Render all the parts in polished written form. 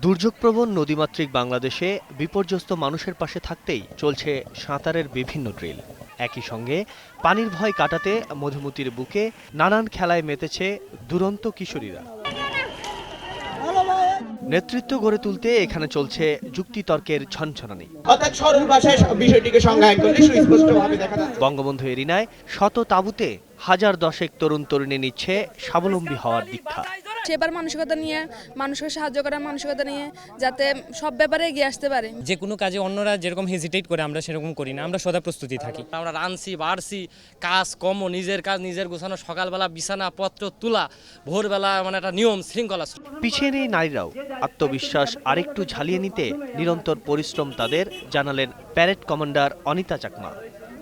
দুর্যোগপ্রবণ নদীমাতৃক বাংলাদেশে বিপর্যস্ত মানুষের পাশে থাকতেই চলছে সাঁতারের বিভিন্ন ড্রিল। একই সঙ্গে পানির ভয় কাটাতে মধুমতির বুকে নানান খেলায় মেতেছে দুরন্ত কিশোরীরা। নেতৃত্ব গড়ে তুলতে এখানে চলছে যুক্তিতর্কের ছনছনানি। বঙ্গবন্ধু এরিনায় শত তাঁবুতে হাজার দশেক তরুণ তরুণী নিচ্ছে স্বাবলম্বী হওয়ার দীক্ষা। সেবার মানসিকতা নিয়ে, মানুষকে সাহায্য করার মানসিকতা নিয়ে, যাতে সব ব্যাপারে এগিয়ে আসতে পারে। যে কোনো কাজে অন্যরা যেরকম হেজিটেট করে আমরা সেরকম করি না, আমরা সদা প্রস্তুতি থাকি। আমরা রানছি বাড়ছি, কাজ কম, নিজের কাজ নিজের গোছানো, সকালবেলা বিছানা পত্র তোলা, ভোরবেলা মানে একটা নিয়ম শৃঙ্খলা। পিছিয়ে নেই নারীরাও, আত্মবিশ্বাস আরেকটু ঝালিয়ে নিতে নিরন্তর পরিশ্রম তাদের, জানালেন প্যারেড কমান্ডার অনিতা চাকমা।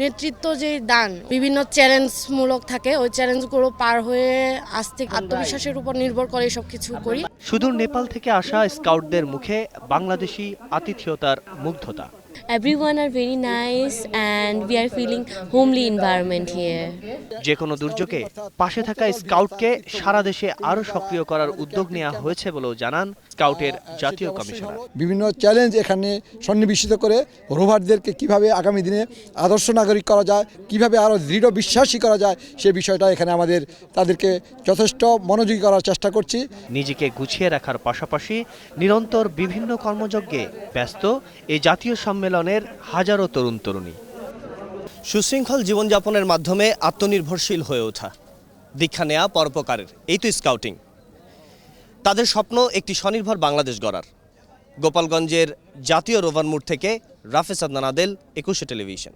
নেতৃত্ব যে দান বিভিন্ন চ্যালেঞ্জমূলক থাকে, ওই চ্যালেঞ্জগুলো পার হয়ে আসতে আত্মবিশ্বাসের উপর নির্ভর করে সবকিছু করি। সুদূর নেপাল থেকে আসা স্কাউটদের মুখে বাংলাদেশি আতিথেয়তার মুগ্ধতা। Everyone are very nice and we are feeling homely environment here. যে কোনো দুর্যোগে পাশে থাকা স্কাউটকে সারা দেশে আরও সক্রিয় করার উদ্যোগ নেওয়া হয়েছে বলেও জানান স্কাউটের জাতীয় কমিশনার। বিভিন্ন চ্যালেঞ্জ এখানে সন্নিবেশিত করে রোভারদেরকে কিভাবে আগামী দিনে আদর্শ নাগরিক করা যায়, কিভাবে আরও দৃঢ় বিশ্বাসী করা যায়, সে বিষয়টা এখানে আমাদের তাদেরকে যথেষ্ট মনোযোগী করার চেষ্টা করছি। নিজেকে গুছিয়ে রাখার পাশাপাশি নিরন্তর বিভিন্ন কর্মযজ্ঞে ব্যস্ত এই জাতীয় সম্মেলনের হাজারো তরুণ তরুণী। সুশৃঙ্খল জীবনযাপনের মাধ্যমে আত্মনির্ভরশীল হয়ে ওঠা, দীক্ষা নেয়া পরোপকারের, এই তো স্কাউটিং। তাদের স্বপ্ন একটি স্বনির্ভর বাংলাদেশ গড়ার। গোপালগঞ্জের জাতীয় রোভার মোড় থেকে রাফেজ আদনান আদেল, 21 টেলিভিশন।